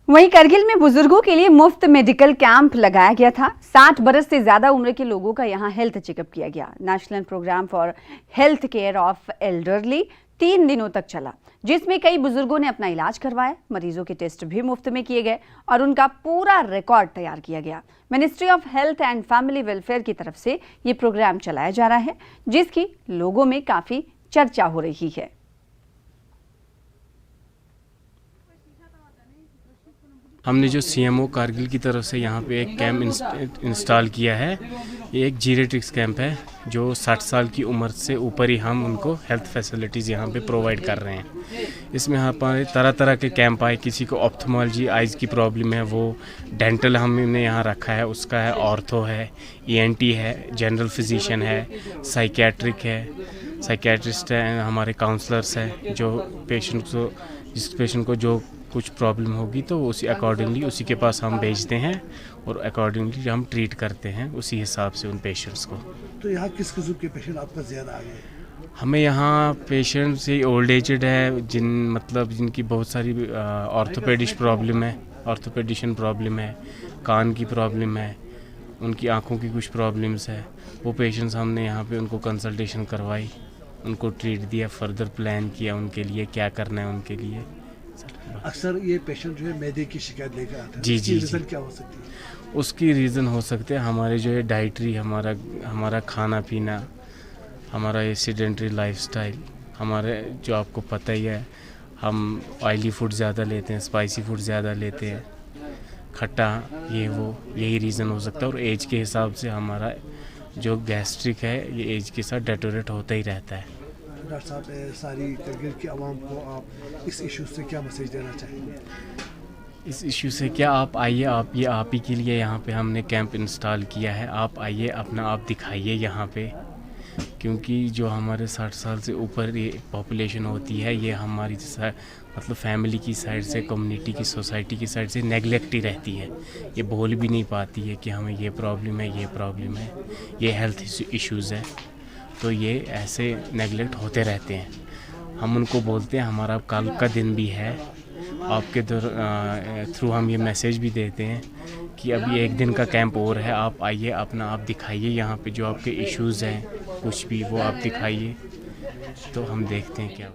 वहीं करगिल में बुजुर्गों के लिए मुफ्त मेडिकल कैंप लगाया गया था। 60 बरस से ज्यादा उम्र के लोगों का यहां हेल्थ चेकअप किया गया। National programme for health care of elderly 3 दिनों तक चला, जिसमें कई बुजुर्गों ने अपना इलाज करवाया। मरीजों के टेस्ट भी मुफ्त में किए गए और उनका पूरा रिकॉर्ड तैयार किया गया। Ministry of health and family welfare की तरफ से ये प्रोग्राम चलाया जा रहा है, जिसकी लोगों में काफी चर्चा हो रही है। हमने जो सीएमओ कारगिल की तरफ से यहाँ पे एक कैंप इंस्टॉल किया है। ये एक जीरेट्रिक्स कैंप है जो 60 साल की उम्र से ऊपर ही हम उनको हेल्थ फैसिलिटीज़ यहाँ पे प्रोवाइड कर रहे हैं। इसमें हमारे तरह तरह के कैंप आए। किसी को ऑप्थेमोलॉजी आइज़ की प्रॉब्लम है, वो डेंटल हमने यहाँ रखा है, उसका है। ऑर्थो है, ईएनटी है, जनरल फिजिशियन है, साइकियाट्रिक है, साइकियाट्रिस्ट है, हमारे काउंसलर्स हैं। जो जिस पेशेंट को जो कुछ प्रॉब्लम होगी तो उसी अकॉर्डिंगली उसी के पास हम भेजते हैं और अकॉर्डिंगली हम ट्रीट करते हैं उसी हिसाब से उन पेशेंट्स को। तो यहाँ किस किस्म के पेशेंट आपका ज़्यादा आ गए? हमें यहाँ पेशेंट से ओल्ड एजड है, जिनकी बहुत सारी ऑर्थोपेडिश प्रॉब्लम है, ऑर्थोपेडिशन प्रॉब्लम है, कान की प्रॉब्लम है, उनकी आँखों की कुछ प्रॉब्लम्स है। वो पेशेंट्स हमने यहाँ पे उनको कंसल्टेशन करवाई, उनको ट्रीट दिया, फर्दर प्लान किया उनके लिए क्या करना है उनके लिए। अक्सर ये पेशेंट जो है मैदे की शिकायत लेकर आता है। जी जी रीज़न जी। क्या हो सकती है? उसकी रीज़न हो सकते हैं हमारे जो है डाइटरी, हमारा खाना पीना, हमारा ये सेडेंटरी लाइफस्टाइल, हमारे जो आपको पता ही है, हम ऑयली फूड ज़्यादा लेते हैं, स्पाइसी फूड ज़्यादा लेते हैं, खट्टा, ये वो, यही रीज़न हो सकता है। और एज के हिसाब से हमारा जो गैस्ट्रिक है ये एज के साथ डेटोरेट होता ही रहता है। डॉक्टर साहब, सारी करगिल की आवाम को आप इस इशू से क्या मैसेज देना चाहेंगे? इस इशू से क्या, आप आइए, आप ही के लिए यहाँ पे हमने कैंप इंस्टॉल किया है। आप आइए, अपना आप दिखाइए यहाँ पे, क्योंकि जो हमारे 60 साल से ऊपर ये पॉपुलेशन होती है ये हमारी मतलब फैमिली की साइड से, कम्युनिटी की, सोसाइटी की साइड से नेगलेक्ट ही रहती है। ये बोल भी नहीं पाती है कि हमें ये प्रॉब्लम है, ये प्रॉब्लम है, ये हेल्थ इश्यूज़ है। तो ये ऐसे नेगलेक्ट होते रहते हैं। हम उनको बोलते हैं हमारा कल का दिन भी है। आपके थ्रू हम ये मैसेज भी देते हैं कि अभी एक दिन का कैंप और है, आप आइए, अपना आप दिखाइए यहाँ पे जो आपके इश्यूज़ हैं कुछ भी, वो आप दिखाइए, तो हम देखते हैं क्या।